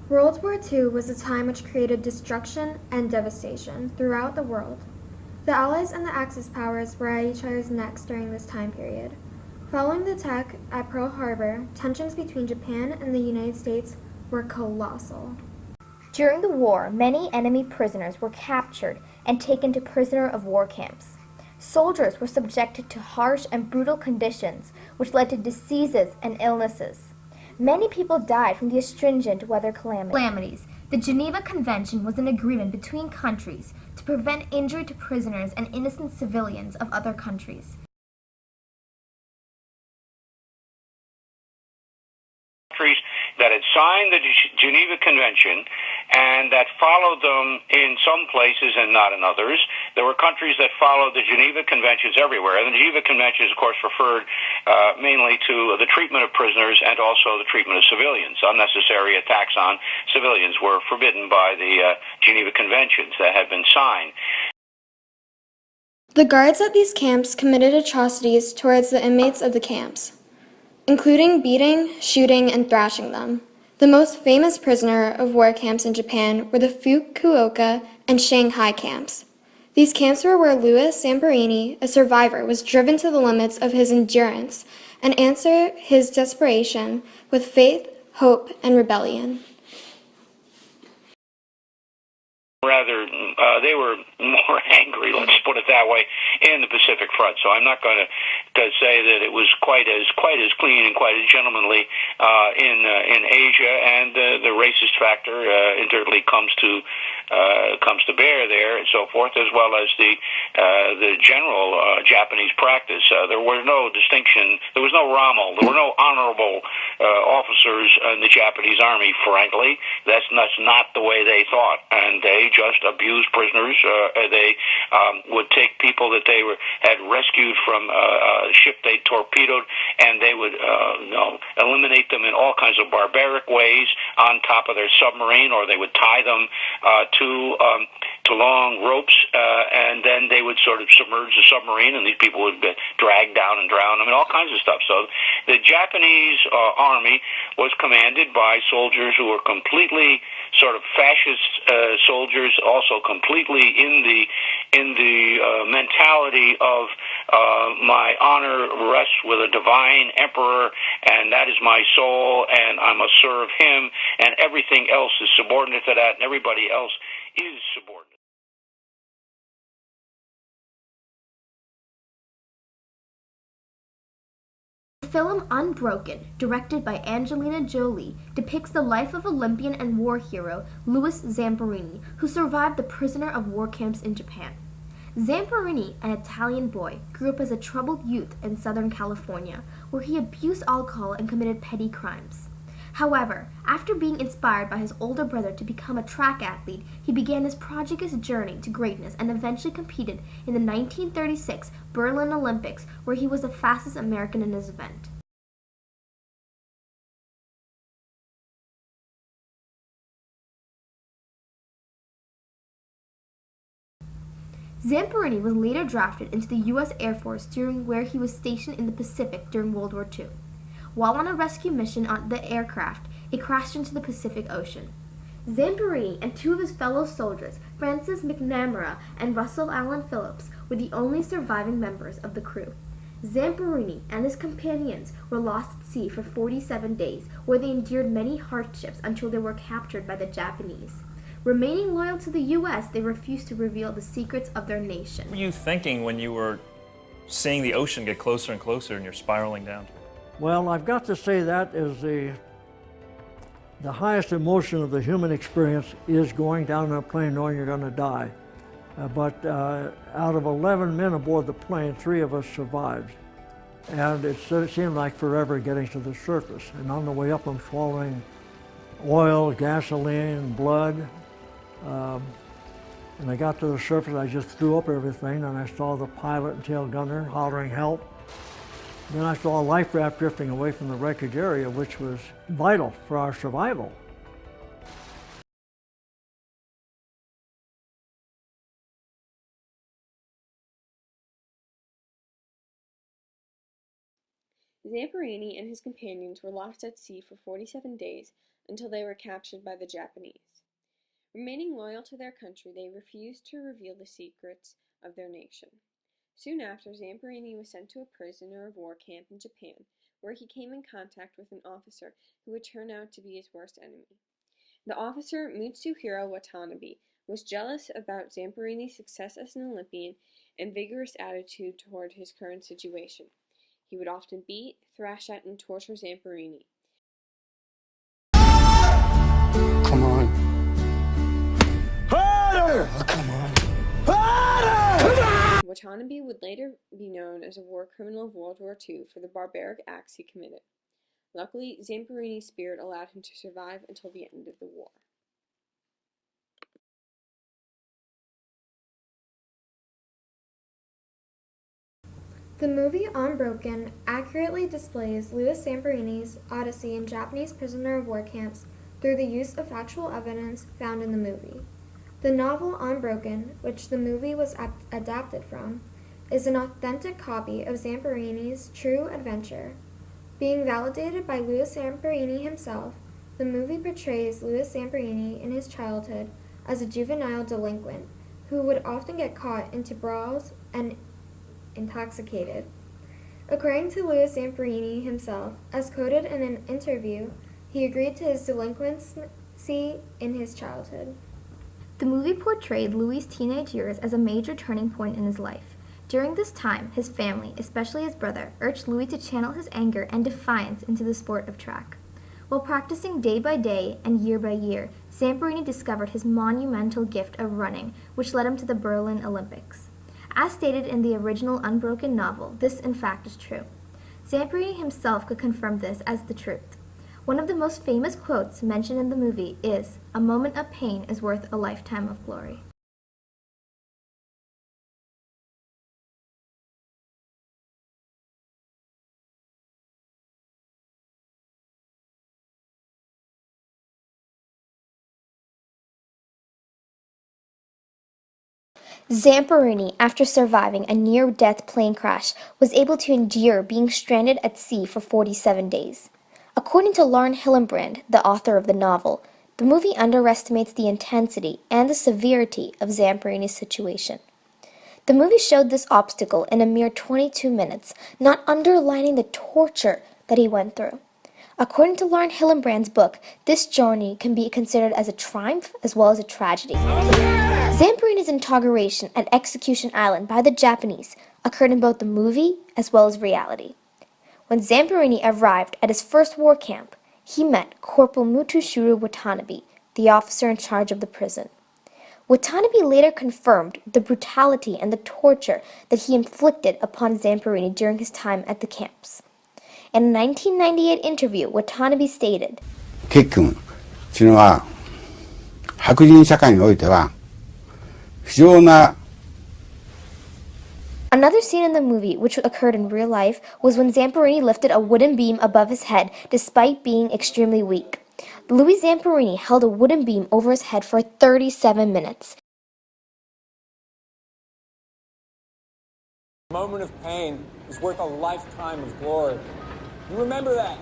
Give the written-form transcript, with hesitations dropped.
World War II was a time which created destruction and devastation throughout the world. The Allies and the Axis powers were at each other's necks during this time period. Following the attack at Pearl Harbor, tensions between Japan and the United States were colossal. During the war, many enemy prisoners were captured and taken to prisoner of war camps. Soldiers were subjected to harsh and brutal conditions, which led to diseases and illnesses. Many people died from the astringent weather calamities. The Geneva Convention was an agreement between countries to prevent injury to prisoners and innocent civilians of other countries. Countries that had signed the Geneva Convention and that followed them in some places and not in others. There were countries that followed the Geneva Conventions everywhere. And the Geneva Conventions, of course, referred mainly to the treatment of prisoners and also the treatment of civilians. Unnecessary attacks on civilians were forbidden by the Geneva Conventions that had been signed. The guards at these camps committed atrocities towards the inmates of the camps, including beating, shooting, and thrashing them. The most famous prisoner of war camps in Japan were the Fukuoka and Shanghai camps. These camps were where Louis Zamperini, a survivor, was driven to the limits of his endurance and answered his desperation with faith, hope, and rebellion. Rather, they were more angry, let's put it that way, in the Pacific Front. So I'm not going to say that it was quite as clean and quite as gentlemanly in Asia, and the racist factor entirely comes to bear there, and so forth, as well as the general Japanese practice. There was no distinction. There was no Rommel. There were no honorable officers in the Japanese army. Frankly, that's not the way they thought, and they just abused prisoners. They would take people that they had rescued from a ship they torpedoed, and they would eliminate them in all kinds of barbaric ways on top of their submarine, or they would tie them to long ropes, and then they would sort of submerge the submarine, and these people would be dragged down and drowned. I mean, all kinds of stuff. So the Japanese army was commanded by soldiers who were completely sort of fascist soldiers, also completely in the mentality of my honor rests with a divine emperor, and that is my soul, and I must serve him, and everything else is subordinate to that, and everybody else is subordinate. The film Unbroken, directed by Angelina Jolie, depicts the life of Olympian and war hero Louis Zamperini, who survived the prisoner of war camps in Japan. Zamperini, an Italian boy, grew up as a troubled youth in Southern California, where he abused alcohol and committed petty crimes. However, after being inspired by his older brother to become a track athlete, he began his prodigious journey to greatness and eventually competed in the 1936 Berlin Olympics, where he was the fastest American in his event. Zamperini was later drafted into the U.S. Air Force, during where he was stationed in the Pacific during World War II. While on a rescue mission on the aircraft, it crashed into the Pacific Ocean. Zamperini and two of his fellow soldiers, Francis McNamara and Russell Allen Phillips, were the only surviving members of the crew. Zamperini and his companions were lost at sea for 47 days, where they endured many hardships until they were captured by the Japanese. Remaining loyal to the U.S., they refused to reveal the secrets of their nation. What were you thinking when you were seeing the ocean get closer and closer and you're spiraling down? Well, I've got to say that is the highest emotion of the human experience is going down a plane knowing you're going to die. But out of 11 men aboard the plane, 3 of us survived. And it seemed like forever getting to the surface. And on the way up, I'm swallowing oil, gasoline, blood. And I got to the surface, I just threw up everything, and I saw the pilot and tail gunner hollering help. Then I saw a life raft drifting away from the wreckage area, which was vital for our survival. Zamperini and his companions were lost at sea for 47 days until they were captured by the Japanese. Remaining loyal to their country, they refused to reveal the secrets of their nation. Soon after, Zamperini was sent to a prisoner of war camp in Japan, where he came in contact with an officer who would turn out to be his worst enemy. The officer, Mutsuhiro Watanabe, was jealous about Zamperini's success as an Olympian and vigorous attitude toward his current situation. He would often beat, thrash at, and torture Zamperini. Come on. Harder! Come on. Harder! Watanabe would later be known as a war criminal of World War II for the barbaric acts he committed. Luckily, Zamperini's spirit allowed him to survive until the end of the war. The movie Unbroken accurately displays Louis Zamperini's odyssey in Japanese prisoner of war camps through the use of factual evidence found in the movie. The novel Unbroken, which the movie was adapted from, is an authentic copy of Zamperini's true adventure. Being validated by Louis Zamperini himself, the movie portrays Louis Zamperini in his childhood as a juvenile delinquent who would often get caught into brawls and intoxicated. According to Louis Zamperini himself, as quoted in an interview, he agreed to his delinquency in his childhood. The movie portrayed Louis' teenage years as a major turning point in his life. During this time, his family, especially his brother, urged Louis to channel his anger and defiance into the sport of track. While practicing day by day and year by year, Zamperini discovered his monumental gift of running, which led him to the Berlin Olympics. As stated in the original Unbroken novel, this in fact is true. Zamperini himself could confirm this as the truth. One of the most famous quotes mentioned in the movie is, "A moment of pain is worth a lifetime of glory." Zamperini, after surviving a near-death plane crash, was able to endure being stranded at sea for 47 days. According to Lauren Hillenbrand, the author of the novel, the movie underestimates the intensity and the severity of Zamperini's situation. The movie showed this obstacle in a mere 22 minutes, not underlining the torture that he went through. According to Lauren Hillenbrand's book, this journey can be considered as a triumph as well as a tragedy. Zamperini's inauguration at Execution Island by the Japanese occurred in both the movie as well as reality. When Zamperini arrived at his first war camp, he met Corporal Mutsuhiro Watanabe, the officer in charge of the prison. Watanabe later confirmed the brutality and the torture that he inflicted upon Zamperini during his time at the camps. In a 1998 interview, Watanabe stated, ケッ君っていうのは白人社会においては非常な Another scene in the movie, which occurred in real life, was when Zamperini lifted a wooden beam above his head despite being extremely weak. Louis Zamperini held a wooden beam over his head for 37 minutes. A moment of pain is worth a lifetime of glory. You remember that.